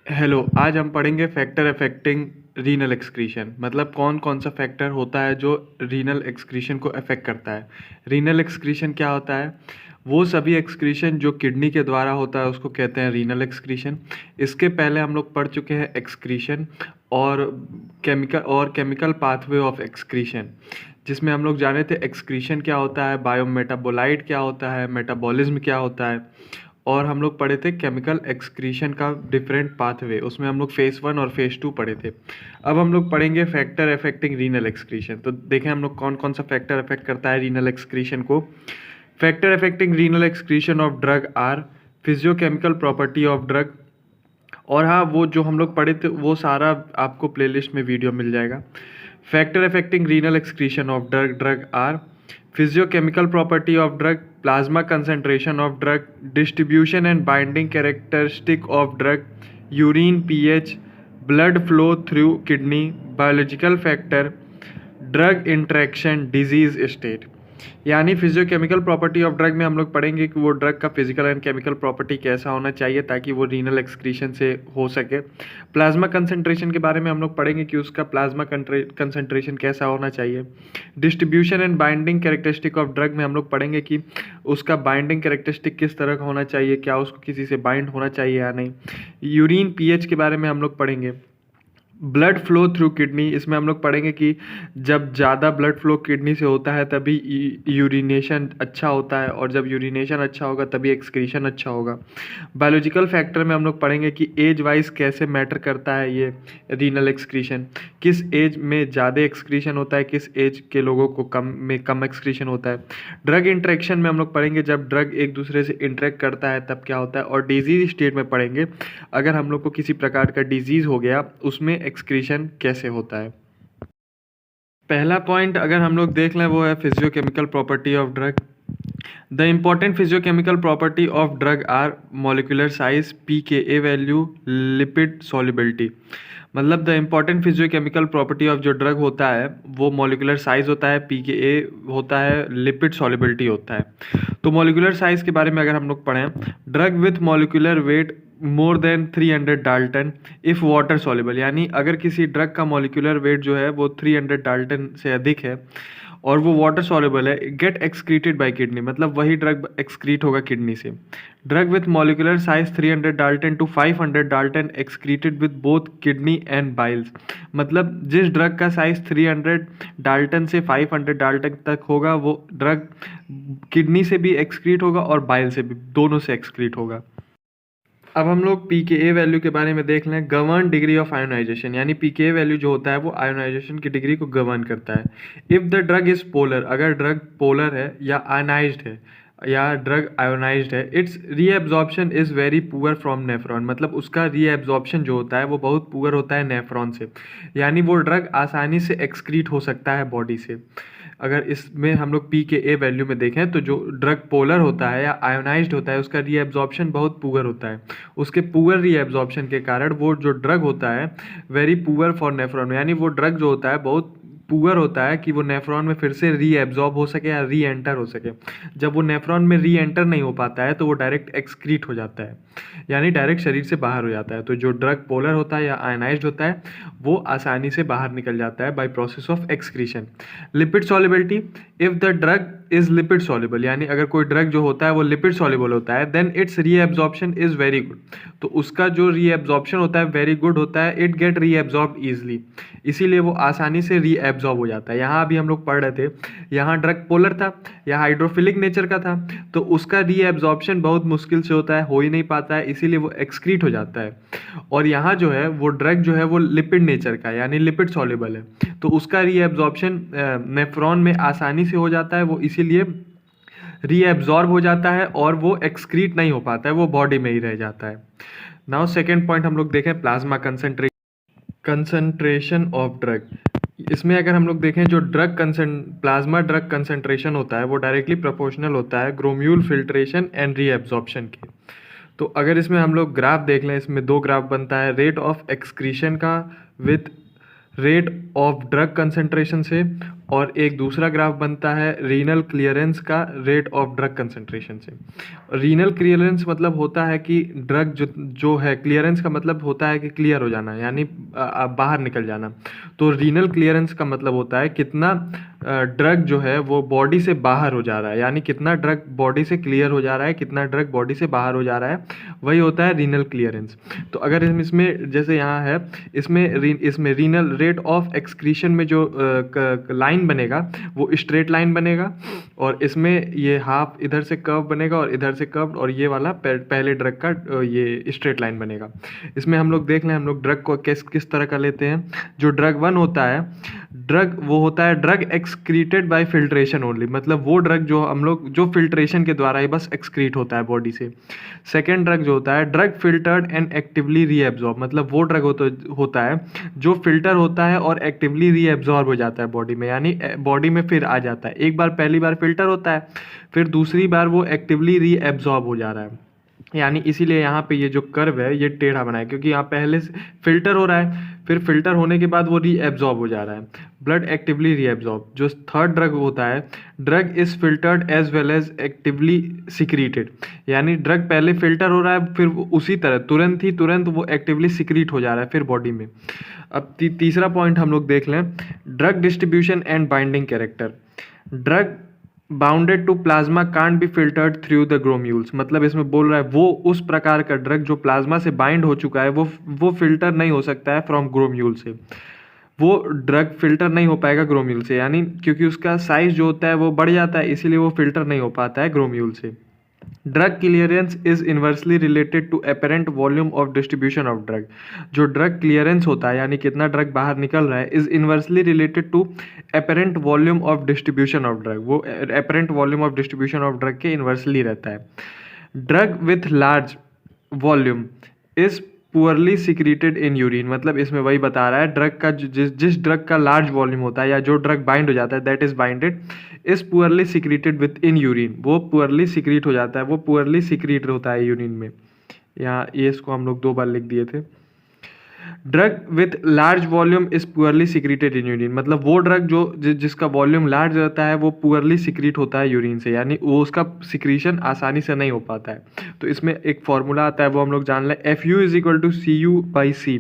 Hello, आज हम पढ़ेंगे फैक्टर अफेक्टिंग रीनल एक्सक्रीशन। मतलब कौन कौन सा फैक्टर होता है जो रीनल एक्सक्रीशन को अफेक्ट करता है। रीनल एक्सक्रीशन क्या होता है? वो सभी एक्सक्रीशन जो किडनी के द्वारा होता है उसको कहते हैं रीनल एक्सक्रीशन। इसके पहले हम लोग पढ़ चुके हैं एक्सक्रीशन और केमिकल पाथवे ऑफ एक्सक्रीशन, जिसमें हम लोग जाने थे एक्सक्रीशन क्या होता है, बायोमेटाबोलाइट क्या होता है, मेटाबॉलिज्म क्या होता है। और हम लोग पढ़े थे केमिकल एक्सक्रीशन का डिफरेंट पाथवे, उसमें हम लोग फेज़ 1 और फेज़ 2 पढ़े थे। अब हम लोग पढ़ेंगे फैक्टर अफेक्टिंग रीनल एक्सक्रीशन। तो देखें हम लोग कौन कौन सा फैक्टर अफेक्ट करता है रीनल एक्सक्रीशन को। Factor affecting renal excretion of drug are physicochemical property of drug. और हाँ, वो जो हम लोग पढ़े थे वो सारा आपको प्लेलिस्ट में वीडियो मिल जाएगा। Factor affecting renal excretion of drug are physicochemical property of drug, plasma concentration of drug, distribution and binding characteristic of drug, urine pH, blood flow through kidney, biological factor, drug interaction, disease state. यानी physicochemical property of drug में हम लोग पढ़ेंगे कि वो drug का physical and chemical property कैसा होना चाहिए ताकि वो रीनल एक्सक्रीशन से हो सके। प्लाज्मा कंसंट्रेशन के बारे में हम लोग पढ़ेंगे कि उसका प्लाज्मा कंसंट्रेशन कैसा होना चाहिए। Distribution and binding characteristic of drug में हम लोग पढ़ेंगे कि उसका बाइंडिंग कैरेक्टरिस्टिक किस तरह का होना चाहिए, क्या उसको किसी से बाइंड होना चाहिए या नहीं। यूरिन पीएच के बारे में हम लोग पढ़ेंगे। ब्लड फ्लो थ्रू किडनी, इसमें हम लोग पढ़ेंगे कि जब ज़्यादा ब्लड फ्लो किडनी से होता है तभी यूरिनेशन अच्छा होता है, और जब यूरिनेशन अच्छा होगा तभी एक्सक्रीशन अच्छा होगा। बायोलॉजिकल फैक्टर में हम लोग पढ़ेंगे कि एज वाइज कैसे मैटर करता है ये रीनल एक्सक्रीशन, किस एज में ज़्यादा एक्सक्रीशन होता है, किस एज के लोगों को कम एक्सक्रीशन होता है। ड्रग इंटरेक्शन में हम लोग पढ़ेंगे जब ड्रग एक दूसरे से इंटरेक्ट करता है तब क्या होता है। और डिजीज स्टेट में पढ़ेंगे अगर हम लोग को किसी प्रकार का डिजीज़ हो गया उसमें एक्सक्रीशन कैसे होता है। पहला पॉइंट अगर हम लोग देख लें वो है physiochemical property of drug. The important physiochemical property of drug are molecular size, pKa value, lipid solubility. मतलब the important physiochemical property of जो ड्रग होता है वो मॉलिक्यूलर साइज होता है, पीकेए होता है, लिपिड सॉल्युबिलिटी होता है। तो मॉलिक्यूलर साइज के बारे में अगर हम लोग पढ़ें, drug with molecular weight more than 300 Dalton if water soluble. यानी अगर किसी ड्रग का मॉलिक्यूलर वेट जो है वो 300 डाल्टन से अधिक है और वो वाटर सॉल्युबल है, गेट एक्सक्रीटेड बाय किडनी, मतलब वही ड्रग एक्सक्रीट होगा किडनी से। Drug with molecular size 300 dalton to 500 dalton excreted with both kidney and biles. मतलब जिस ड्रग का साइज 300 डाल्टन से 500 डाल्टन तक होगा वो ड्रग किडनी से भी एक्सक्रीट होगा और बाइल से भी, दोनों से एक्सक्रीट होगा। अब हम लोग पीकेए वैल्यू के बारे में देख लें। गवर्न डिग्री ऑफ आयोनाइजेशन, यानी पीकेए वैल्यू जो होता है वो आयोनाइजेशन की डिग्री को गवर्न करता है। If the drug is polar, अगर ड्रग पोलर है या आयनाइज्ड है या ड्रग आयोनाइज्ड है, it's reabsorption is very poor from nephron. मतलब उसका रीएब्जॉर्प्शन जो होता है वो बहुत पुअर होता है नेफ्रॉन से, यानी वो ड्रग आसानी से एक्सक्रीट हो सकता है बॉडी से। अगर इसमें हम लोग पीकेए वैल्यू में देखें तो जो ड्रग पोलर होता है या आयोनाइज्ड होता है उसका रीएब्जॉर्प्शन बहुत पुअर होता है। उसके पुअर रीएब्जॉर्प्शन के कारण वो जो ड्रग होता है वेरी पुअर फॉर नेफ्रॉन, यानी वो ड्रग जो होता है बहुत पुअर होता है कि वो नेफ्रॉन में फिर से रीएब्जॉर्ब हो सके या री एंटर हो सके। जब वो नेफ्रॉन में री एंटर नहीं हो पाता है तो वो डायरेक्ट एक्सक्रीट हो जाता है, यानी डायरेक्ट शरीर से बाहर हो जाता है। तो जो ड्रग पोलर होता है या आयनाइज्ड होता है वो आसानी से बाहर निकल जाता है by process of excretion. Lipid solubility, if the drug is lipid soluble, यानी अगर कोई ड्रग जो होता है वो लिपिड सॉल्युबल होता है, then its reabsorption is very good. तो उसका जो रीएब्जॉर्प्शन होता है वेरी गुड होता है, इट गेट रीएब्जॉर्ब ईजिली, इसीलिए वो आसानी से रीएब्जॉर्ब हो जाता है। यहाँ अभी हम लोग पढ़ रहे थे, यहाँ ड्रग पोलर था या हाइड्रोफिलिक नेचर का था तो उसका रीएब्जॉर्प्शन बहुत मुश्किल से होता है, हो ही नहीं पाता है, इसीलिए वो एक्सक्रीट हो जाता है। और यहाँ जो है वो ड्रग जो है वो लिपिड नेचर का यानी लिपिड सॉल्युबल है, तो उसका रीएब्जॉर्प्शन नेफ्रॉन में आसानी से हो जाता है, वो इसीलिए रीएब्जॉर्ब हो जाता है और वो एक्सक्रीट नहीं हो पाता है, वो बॉडी में ही रह जाता है। नाउ सेकेंड पॉइंट हम लोग देखें प्लाज्मा कंसंट्रेशन ऑफ ड्रग। इसमें अगर हम लोग देखें जो प्लाज्मा ड्रग कंसंट्रेशन होता है वो डायरेक्टली प्रोपोर्शनल होता है ग्लोम्यूल फिल्ट्रेशन एंड रीएब्जॉर्प्शन के। तो अगर इसमें हम लोग ग्राफ देख लें, इसमें दो ग्राफ बनता है, रेट ऑफ एक्सक्रीशन का with rate of drug concentration से, और एक दूसरा ग्राफ बनता है रीनल क्लियरेंस का रेट ऑफ ड्रग कंसंट्रेशन से। रीनल क्लियरेंस मतलब होता है कि ड्रग जो है, क्लियरेंस का मतलब होता है कि क्लियर हो जाना, यानी बाहर निकल जाना। तो रीनल क्लियरेंस का मतलब होता है कितना ड्रग जो है वो बॉडी से बाहर हो जा रहा है, यानी कितना ड्रग बॉडी से क्लियर हो जा रहा है, कितना ड्रग बॉडी से बाहर हो जा रहा है, वही होता है रीनल क्लियरेंस। तो अगर इसमें जैसे यहाँ है, इसमें रीनल रेट ऑफ एक्सक्रीशन में जो लाइन बनेगा वो स्ट्रेट लाइन बनेगा, और इसमें ये हाफ इधर से कर्व बनेगा और इधर से कर्व, और ये वाला पहले ड्रग का ये स्ट्रेट लाइन बनेगा। इसमें हम लोग देख लें, हम लोग ड्रग को किस तरह का लेते हैं। जो ड्रग 1 होता है, वो होता है drug excreted by filtration only, मतलब वो ड्रग जो हम लोग जो फिल्ट्रेशन के द्वारा ही बस एक्सक्रीट होता है बॉडी से। सेकेंड ड्रग जो होता है drug filtered and actively reabsorb, मतलब वो ड्रग होता है जो फिल्टर होता है और एक्टिवली रीएब्जॉर्ब हो जाता है बॉडी में, यानी बॉडी में फिर आ जाता है। एक बार पहली बार फिल्टर होता है, फिर दूसरी बार वो एक्टिवली रीएब्जॉर्ब हो जा रहा है, यानी इसीलिए यहाँ पे ये जो कर्व है ये टेढ़ा बना है, क्योंकि यहाँ पहले से फिल्टर हो रहा है, फिर फिल्टर होने के बाद वो रीएब्जॉर्ब हो जा रहा है, ब्लड एक्टिवली रीएब्जॉर्ब। जो थर्ड ड्रग होता है, drug is filtered as well as actively secreted, यानी ड्रग पहले फिल्टर हो रहा है, फिर उसी तरह तुरंत वो एक्टिवली सिक्रीट हो जा रहा है फिर बॉडी में। अब तीसरा पॉइंट हम लोग देख लें, drug distribution and binding character. Drug bounded to plasma can't be filtered through the glomerules, मतलब इसमें बोल रहा है वो उस प्रकार का ड्रग जो प्लाज्मा से बाइंड हो चुका है वो फिल्टर नहीं हो सकता है फ्रॉम ग्लोम्यूल से, वो ड्रग फिल्टर नहीं हो पाएगा ग्लोम्यूल से, यानी क्योंकि उसका साइज जो होता है वो बढ़ जाता है, इसीलिए वो फिल्टर नहीं हो पाता है ग्लोम्यूल से। Drug clearance is inversely related to apparent volume of distribution of drug. जो ड्रग क्लियरेंस होता है, यानी कितना ड्रग बाहर निकल रहा है, is inversely related to apparent volume of distribution of drug, वो apparent volume of distribution of drug के इन्वर्सली रहता है। Drug with large volume is poorly secreted in urine, मतलब इसमें वही बता रहा है ड्रग का जिस ड्रग का लार्ज वॉल्यूम होता है या जो ड्रग बाइंड हो जाता है, that is binded is poorly secreted with in urine, वो पुअरली सिक्रीट हो जाता है, वो पुअरली सिक्रीट होता है यूरिन में। यहाँ ये इसको हम लोग 2 बार लिख दिए थे। Drug with large volume is poorly secreted in urine, मतलब वो ड्रग जो जिसका वॉल्यूम लार्ज रहता है वो पुअरली सिक्रीट होता है यूरिन से, यानी वो उसका सिक्रीशन आसानी से नहीं हो पाता है। तो इसमें एक फॉर्मूला आता है, वो हम लोग जान लें, FU is equal to CU/C।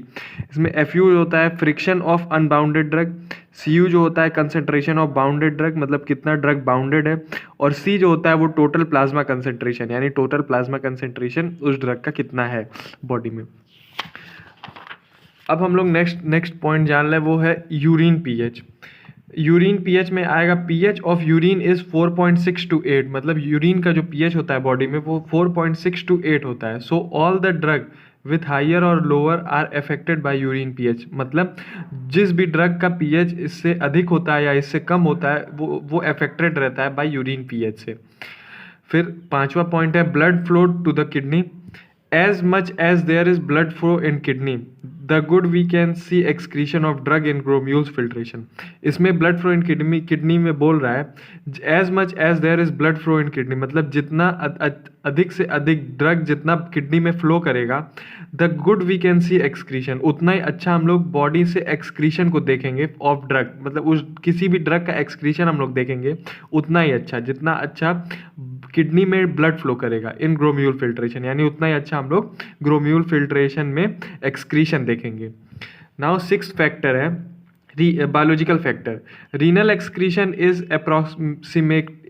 इसमें FU होता है friction of unbounded drug, CU जो होता है कंसेंट्रेशन ऑफ बाउंडेड ड्रग, मतलब कितना ड्रग बाउंडेड है, और C जो होता है वो टोटल प्लाज्मा कंसेंट्रेशन, यानी टोटल प्लाज्मा कंसेंट्रेशन उस ड्रग का कितना है बॉडी में। अब हम लोग नेक्स्ट पॉइंट जान लें, वो है यूरिन पीएच। यूरिन पीएच में आएगा pH of urine is 4.6 to 8, मतलब यूरिन का जो पीएच होता है बॉडी में वो 4.6 to 8 होता है। So all the drug with higher और lower are affected by urine pH, मतलब जिस भी ड्रग का पीएच इससे अधिक होता है या इससे कम होता है वो अफेक्टेड रहता है बाय यूरिन पीएच से। फिर 5वां पॉइंट है blood flow to the kidney. As much as there is blood flow in kidney, the good we can see excretion of drug in glomerules filtration। इसमें blood flow in kidney में बोल रहा है as much as there is blood flow in kidney, मतलब जितना अधिक से अधिक ड्रग जितना किडनी में फ्लो करेगा, the good we can see excretion, उतना ही अच्छा हम लोग बॉडी से एक्सक्रीशन को देखेंगे ऑफ ड्रग, मतलब उस किसी भी ड्रग का एक्सक्रीशन हम लोग देखेंगे उतना ही अच्छा, जितना अच्छा किडनी में ब्लड फ्लो करेगा इन ग्लोम्यूल फिल्ट्रेशन, यानी उतना ही अच्छा हम लोग ग्लोम्यूल फिल्ट्रेशन में एक्सक्रीशन देखेंगे। नाउ 6th फैक्टर है biological factor. Renal excretion is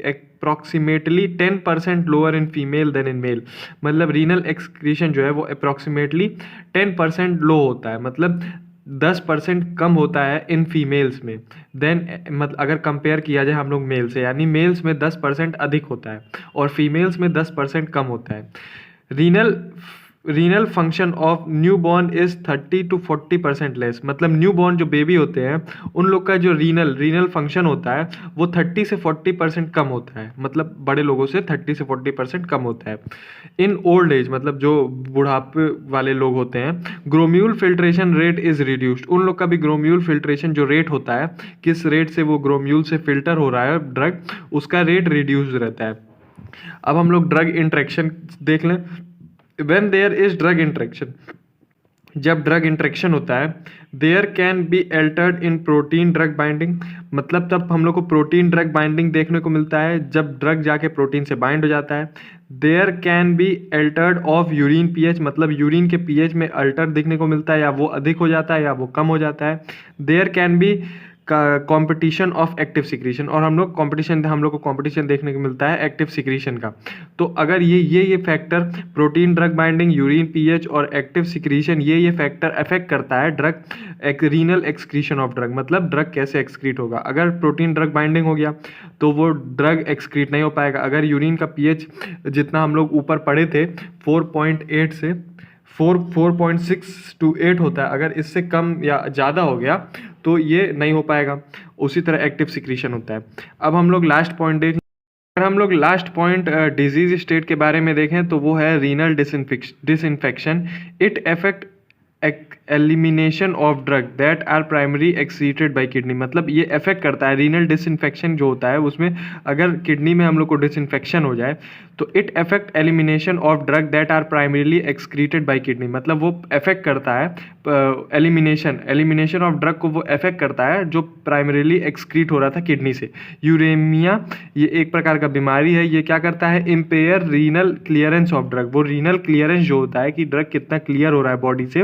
approximately 10% lower in female than in male, मतलब रीनल एक्सक्रीशन जो है वो अप्रॉक्सीमेटली 10% लो होता है, मतलब 10% कम होता है इन फीमेल्स में, देन मतलब अगर कंपेयर किया जाए हम लोग मेल से, यानी मेल्स में 10% अधिक होता है और फीमेल्स में 10% कम होता है। Renal function of new born is 30 to 40% less, मतलब न्यू बॉर्न जो बेबी होते हैं उन लोग का जो रीनल फंक्शन होता है वो 30 से 40% कम होता है, मतलब बड़े लोगों से 30 से 40% कम होता है। इन ओल्ड एज, मतलब जो बुढ़ापे वाले लोग होते हैं, ग्लोम्यूल फिल्ट्रेशन रेट इज रिड्यूस्ड, उन लोग का भी ग्लोम्यूल फिल्ट्रेशन जो रेट होता है, किस रेट से वो ग्लोम्यूल से फिल्टर हो रहा है ड्रग, उसका रेट रिड्यूस रहता है। अब हम लोग ड्रग इंट्रैक्शन देख लें। When there is drug interaction, जब ड्रग इंटरेक्शन होता है, there can be altered in protein drug binding, मतलब तब हम लोग को प्रोटीन ड्रग बाइंडिंग देखने को मिलता है जब ड्रग जाके प्रोटीन से बाइंड हो जाता है। There can be altered of urine pH, मतलब यूरिन के पीएच में अल्टर दिखने को मिलता है, या वो अधिक हो जाता है या वो कम हो जाता है। There can be competition of active secretion, और हम लोग को कंपटीशन देखने को मिलता है एक्टिव सिक्रीशन का। तो अगर ये factor protein drug binding, urine pH और एक्टिव सिक्रीशन, ये फैक्टर अफेक्ट करता है drug renal excretion of drug, मतलब ड्रग कैसे एक्सक्रीट होगा। अगर प्रोटीन ड्रग बाइंडिंग हो गया तो वो ड्रग एक्सक्रीट नहीं हो पाएगा। अगर यूरिन का पीएच जितना हम लोग ऊपर पढ़े थे 4.8 से 4.6 to 8 होता है, अगर इससे कम या ज़्यादा हो गया तो ये नहीं हो पाएगा। उसी तरह एक्टिव सिक्रीशन होता है। अब हम लोग लास्ट पॉइंट देखें। अगर हम लोग लास्ट पॉइंट डिजीज स्टेट के बारे में देखें तो वो है renal disinfection. It affect elimination of drug that are primary excited by kidney, मतलब ये अफेक्ट करता है रीनल डिसइंफेक्शन जो होता है उसमें अगर किडनी में हम लोग को डिसइंफेक्शन हो जाए तो it affect elimination of drug that are primarily excreted by kidney, मतलब वो अफेक्ट करता है एलिमिनेशन ऑफ ड्रग को वो अफेक्ट करता है जो प्राइमरीली एक्सक्रीट हो रहा था किडनी से। यूरेमिया ये एक प्रकार का बीमारी है। ये क्या करता है, empire renal clearance of drug, वो रीनल क्लियरेंस जो होता है कि ड्रग कितना क्लियर हो रहा है बॉडी से,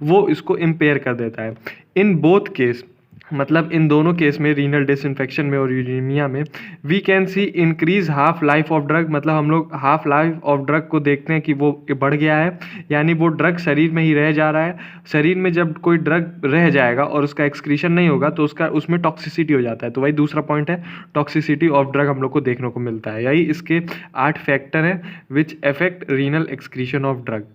वो इसको इम्पेयर कर देता है। इन बोथ केस, मतलब इन दोनों केस में, रीनल डिसइंफेक्शन में और यूरेमिया में, we can see increase half life of drug, मतलब हम लोग हाफ लाइफ ऑफ ड्रग को देखते हैं कि वो बढ़ गया है, यानी वो ड्रग शरीर में ही रह जा रहा है। शरीर में जब कोई ड्रग रह जाएगा और उसका एक्सक्रीशन नहीं होगा तो उसमें टॉक्सिसिटी हो जाता है। तो वही दूसरा पॉइंट है, टॉक्सिसिटी ऑफ ड्रग हम लोग को देखने को मिलता है। यही इसके 8 फैक्टर हैं which affect renal excretion of drug.